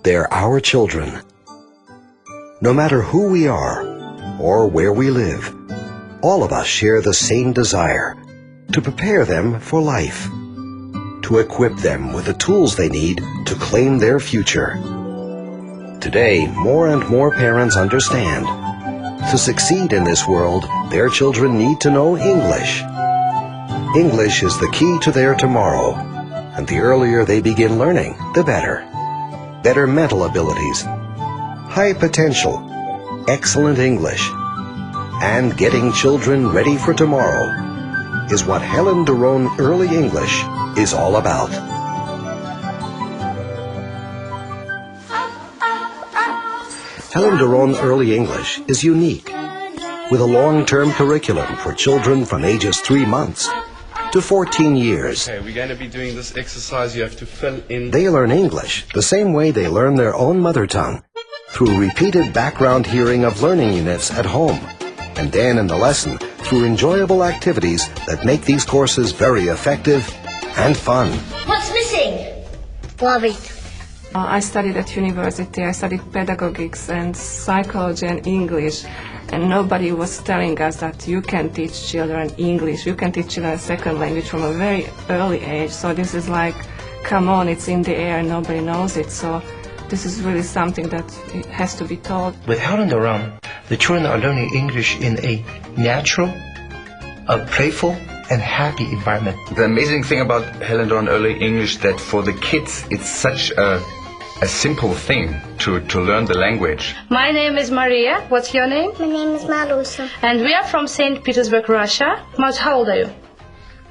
they're our children. No matter who we are or where we live, all of us share the same desire to prepare them for life, to equip them with the tools they need to claim their future. Today, more and more parents understand to succeed in this world, their children need to know English. English is the key to their tomorrow, and the earlier they begin learning, the better. Better mental abilities, high potential, excellent English, and getting children ready for tomorrow is what Helen Doron Early English is all about. Helen Doron Early English is unique, with a long-term curriculum for children from ages 3 months to 14 years. Okay, we're going to be doing this exercise. You have to fill in. They learn English the same way they learn their own mother tongue, through repeated background hearing of learning units at home, and then in the lesson through enjoyable activities that make these courses very effective and fun. What's missing? Love it. I studied at university. I studied pedagogics and psychology and English, and nobody was telling us that you can teach children English, you can teach children a second language from a very early age. So this is like, come on, it's in the air, nobody knows it. So this is really something that has to be taught. With Helen Doron, the children are learning English in a natural, playful, and happy environment. The amazing thing about Helen Doron Early English that for the kids it's such a simple thing to learn the language. My name is Maria. What's your name? My name is Marusia. And we are from St. Petersburg, Russia. Marusia, how old are you?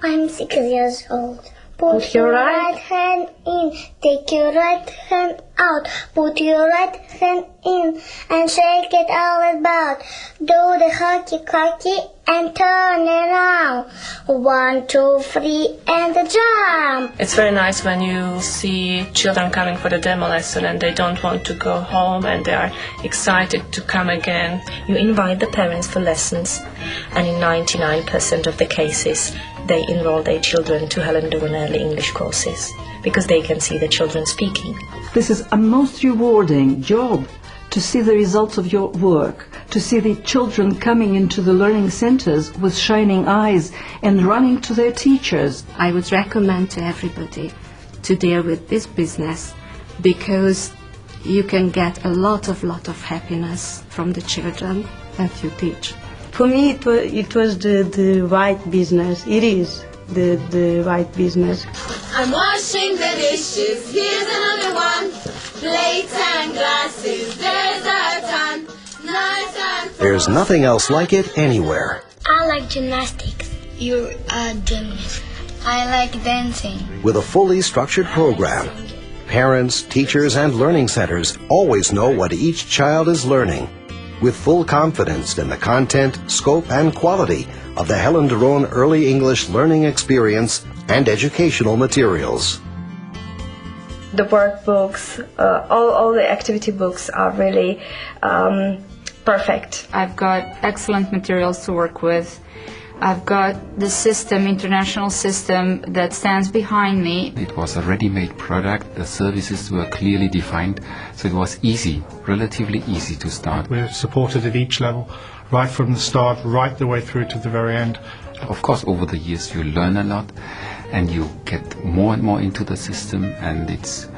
I'm 6 years old. Put your right hand in, take your right hand out. Put your right hand in and shake it all about. Do the hockey and turn around. 1, 2, 3 and jump. It's very nice when you see children coming for the demo lesson and they don't want to go home and they are excited to come again. You invite the parents for lessons, and in 99% of the cases they enroll their children to Helen Doron Early English courses because they can see the children speaking. This is a most rewarding job, to see the results of your work, to see the children coming into the learning centers with shining eyes and running to their teachers. I would recommend to everybody to deal with this business because you can get a lot of happiness from the children that you teach. For me, it was the right business. It is the right business. I'm washing the dishes. Here's another one. Plates and glasses. There's a ton. Nice and full. There's nothing else like it anywhere. I like gymnastics. You're a gymnast. I like dancing. With a fully structured program, parents, teachers, and learning centers always know what each child is learning, with full confidence in the content, scope, and quality of the Helen Doron Early English learning experience and educational materials. The workbooks, all the activity books are really perfect. I've got excellent materials to work with. I've got the system, international system, that stands behind me. It was a ready-made product. The services were clearly defined, so it was easy, relatively easy to start. We're supported at each level, right from the start, right the way through to the very end. Of course, over the years you learn a lot and you get more and more into the system, and it's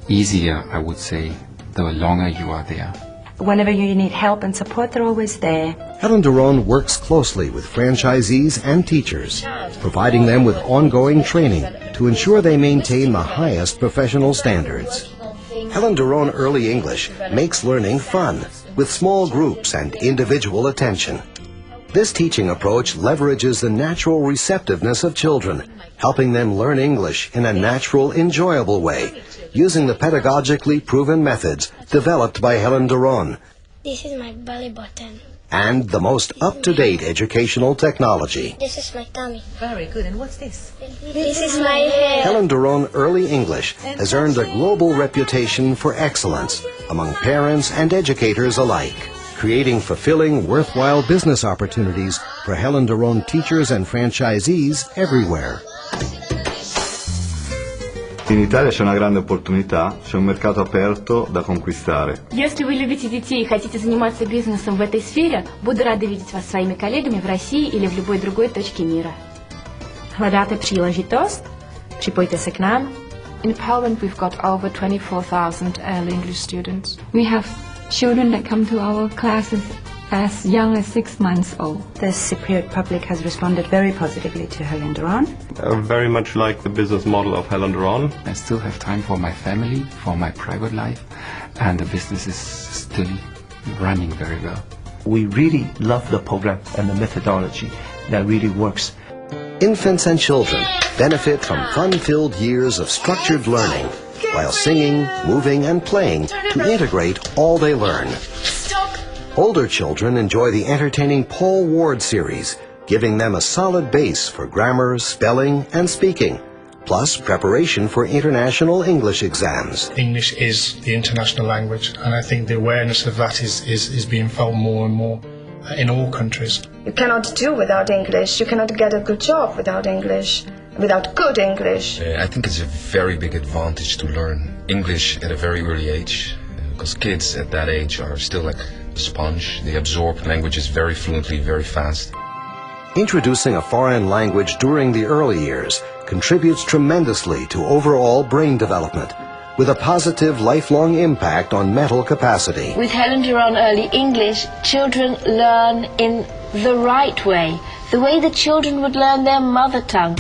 easier, I would say, the longer you are there. Whenever you need help and support, they're always there. Helen Doron works closely with franchisees and teachers, providing them with ongoing training to ensure they maintain the highest professional standards. Helen Doron Early English makes learning fun, with small groups and individual attention. This teaching approach leverages the natural receptiveness of children, helping them learn English in a natural, enjoyable way, using the pedagogically proven methods developed by Helen Doron. This is my belly button. And the most up-to-date educational technology. This is my tummy. Very good. And what's this? This is my hair. Helen Doron Early English has earned a global reputation for excellence among parents and educators alike, creating fulfilling, worthwhile business opportunities for Helen Doron teachers and franchisees everywhere. In Italia c'è una grande opportunità, c'è un mercato aperto da conquistare. Если вы любите детей и хотите заниматься бизнесом в этой сфере, буду рада видеть вас своими коллегами в России или в любой другой точке мира. Hledáte příležitost? Připojte se k nám. In Poland, we've got over 24,000 early English students. We have children that come to our classes as young as 6 months old. The Cypriot public has responded very positively to Helen Duran. Very much like the business model of Helen Duran. I still have time for my family, for my private life, and the business is still running very well. We really love the program and the methodology that really works. Infants and children benefit from fun-filled years of structured learning while singing, moving, and playing to integrate all they learn. Older children enjoy the entertaining Paul Ward series, giving them a solid base for grammar, spelling, and speaking, plus preparation for international English exams. English is the international language, and I think the awareness of that is being felt more and more in all countries. You cannot do without English. You cannot get a good job without English, without good English. I think it's a very big advantage to learn English at a very early age, because kids at that age are still like a sponge. They absorb languages very fluently, very fast. Introducing a foreign language during the early years contributes tremendously to overall brain development, with a positive lifelong impact on mental capacity. With Helen Duran Early English, children learn in the right way, the way the children would learn their mother tongue.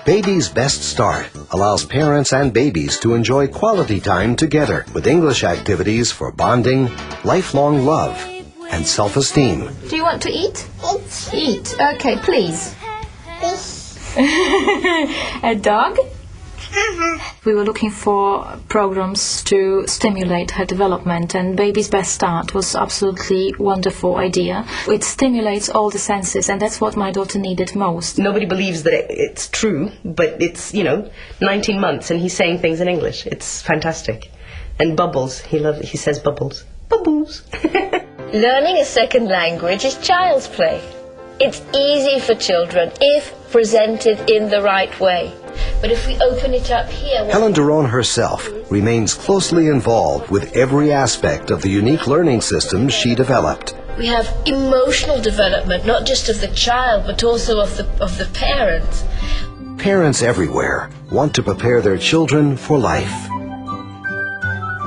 Baby's Best Start allows parents and babies to enjoy quality time together with English activities for bonding, lifelong love, and self-esteem. Do you want to eat? Eat. Okay, please. A dog? We were looking for programs to stimulate her development, and Baby's Best Start was absolutely wonderful idea. It stimulates all the senses, and that's what my daughter needed most. Nobody believes that it's true, but it's, 19 months and he's saying things in English. It's fantastic. And bubbles, he says bubbles. Bubbles. Learning a second language is child's play. It's easy for children if presented in the right way. But if we open it up here... Helen Duran herself remains closely involved with every aspect of the unique learning systems she developed. We have emotional development, not just of the child, but also of the parents. Parents everywhere want to prepare their children for life.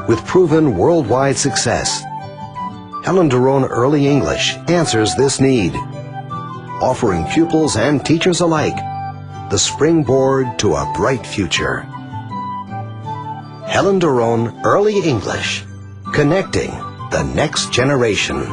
With proven worldwide success, Helen Duran Early English answers this need, offering pupils and teachers alike the springboard to a bright future. Helen Duran Early English, connecting the next generation.